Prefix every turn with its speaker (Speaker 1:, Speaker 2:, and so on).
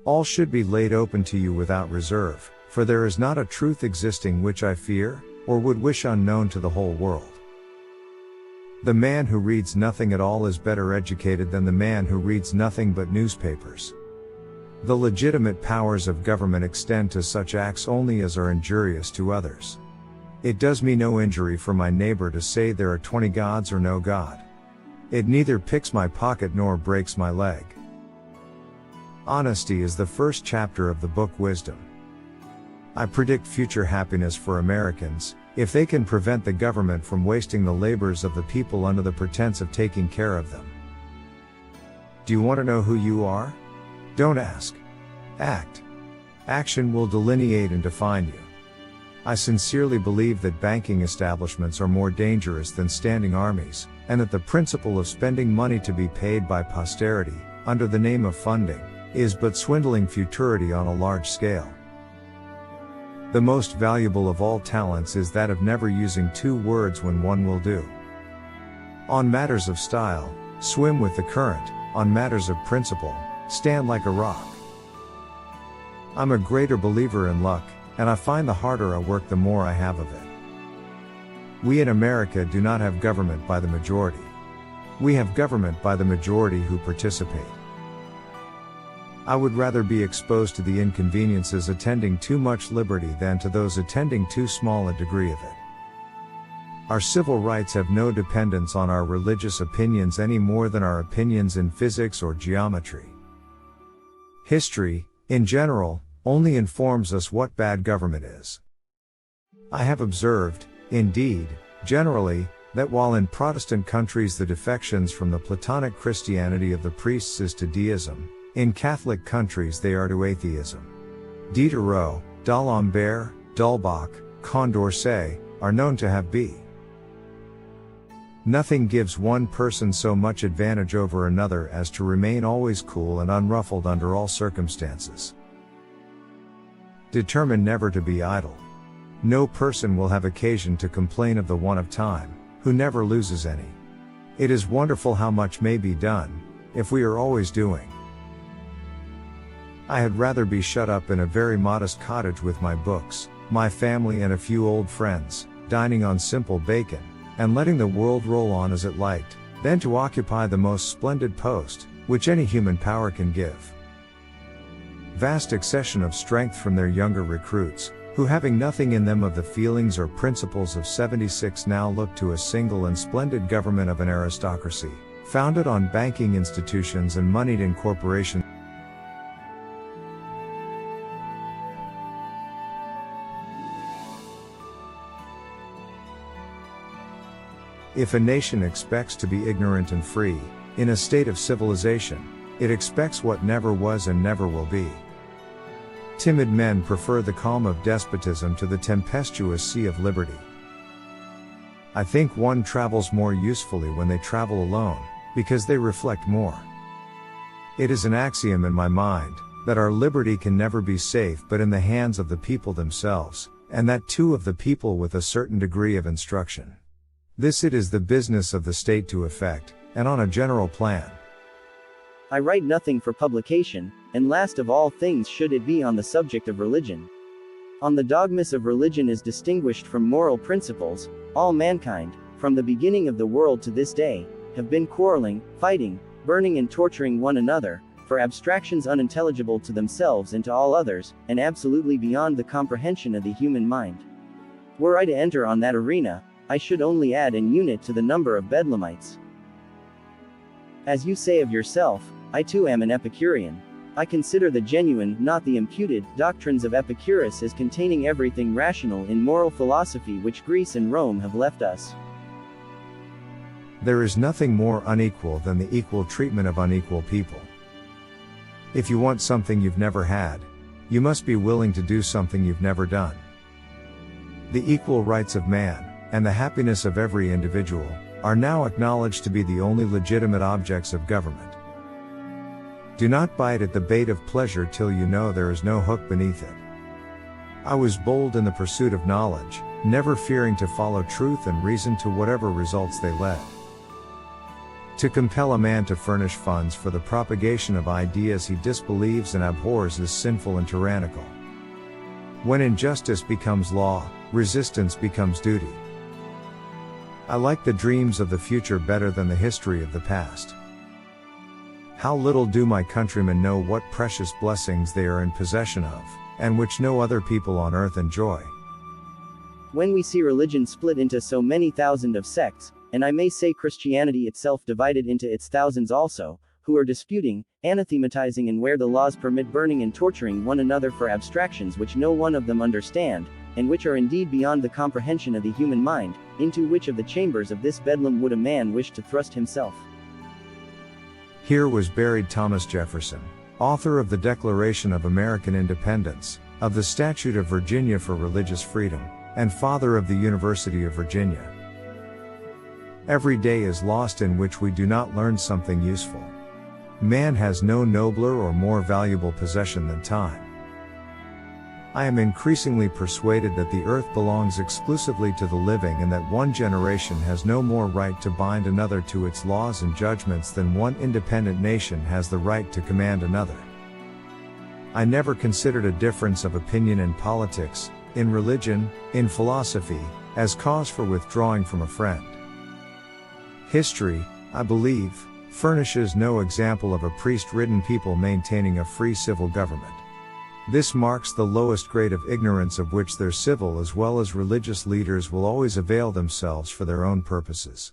Speaker 1: All should be laid open to you without reserve, for there is not a truth existing which I fear, or would wish unknown to the whole world. The man who reads nothing at all is better educated than the man who reads nothing but newspapers. The legitimate powers of government extend to such acts only as are injurious to others. It does me no injury for my neighbor to say there are 20 gods or no God. It neither picks my pocket nor breaks my leg. Honesty is the first chapter of the book Wisdom. I predict future happiness for Americans, if they can prevent the government from wasting the labors of the people under the pretense of taking care of them. Do you want to know who you are? Don't ask. Act. Action will delineate and define you. I sincerely believe that banking establishments are more dangerous than standing armies, and that the principle of spending money to be paid by posterity, under the name of funding, is but swindling futurity on a large scale. The most valuable of all talents is that of never using two words when one will do. On matters of style, swim with the current; on matters of principle, stand like a rock. I'm a greater believer in luck, and I find the harder I work the more I have of it. We in America do not have government by the majority. We have government by the majority who participate. I would rather be exposed to the inconveniences attending too much liberty than to those attending too small a degree of it. Our civil rights have no dependence on our religious opinions any more than our opinions in physics or geometry. History, in general, only informs us what bad government is. I have observed, indeed, generally, that while in Protestant countries the defections from the Platonic Christianity of the priests is to deism, in Catholic countries they are to atheism. Diderot, D'Alembert, D'Holbach, Condorcet, are known to have b. Nothing gives one person so much advantage over another as to remain always cool and unruffled under all circumstances. Determine never to be idle. No person will have occasion to complain of the want of time, who never loses any. It is wonderful how much may be done, if we are always doing. I had rather be shut up in a very modest cottage with my books, my family and a few old friends, dining on simple bacon, and letting the world roll on as it liked, than to occupy the most splendid post, which any human power can give. Vast accession of strength from their younger recruits, who having nothing in them of the feelings or principles of '76 now look to a single and splendid government of an aristocracy, founded on banking institutions and moneyed in corporations. If a nation expects to be ignorant and free, in a state of civilization, it expects what never was and never will be. Timid men prefer the calm of despotism to the tempestuous sea of liberty. I think one travels more usefully when they travel alone, because they reflect more. It is an axiom in my mind, that our liberty can never be safe but in the hands of the people themselves, and that too of the people with a certain degree of instruction. This it is the business of the state to effect, and on a general plan.
Speaker 2: I write nothing for publication, and last of all things should it be on the subject of religion. On the dogmas of religion is distinguished from moral principles. All mankind, from the beginning of the world to this day, have been quarreling, fighting, burning and torturing one another, for abstractions unintelligible to themselves and to all others, and absolutely beyond the comprehension of the human mind. Were I to enter on that arena, I should only add an unit to the number of Bedlamites. As you say of yourself, I too am an Epicurean. I consider the genuine, not the imputed, doctrines of Epicurus as containing everything rational in moral philosophy which Greece and Rome have left us.
Speaker 1: There is nothing more unequal than the equal treatment of unequal people. If you want something you've never had, you must be willing to do something you've never done. The equal rights of man, and the happiness of every individual, are now acknowledged to be the only legitimate objects of government. Do not bite at the bait of pleasure till you know there is no hook beneath it. I was bold in the pursuit of knowledge, never fearing to follow truth and reason to whatever results they led. To compel a man to furnish funds for the propagation of ideas he disbelieves and abhors is sinful and tyrannical. When injustice becomes law, resistance becomes duty. I like the dreams of the future better than the history of the past. How little do my countrymen know what precious blessings they are in possession of, and which no other people on earth enjoy.
Speaker 2: When we see religion split into so many thousand of sects, and I may say Christianity itself divided into its thousands also, who are disputing, anathematizing, and where the laws permit burning and torturing one another for abstractions which no one of them understand, and which are indeed beyond the comprehension of the human mind, into which of the chambers of this bedlam would a man wish to thrust himself?
Speaker 1: Here was buried Thomas Jefferson, author of the Declaration of American Independence, of the Statute of Virginia for Religious Freedom, and father of the University of Virginia. Every day is lost in which we do not learn something useful. Man has no nobler or more valuable possession than time. I am increasingly persuaded that the earth belongs exclusively to the living and that one generation has no more right to bind another to its laws and judgments than one independent nation has the right to command another. I never considered a difference of opinion in politics, in religion, in philosophy, as cause for withdrawing from a friend. History, I believe, furnishes no example of a priest-ridden people maintaining a free civil government. This marks the lowest grade of ignorance of which their civil as well as religious leaders will always avail themselves for their own purposes.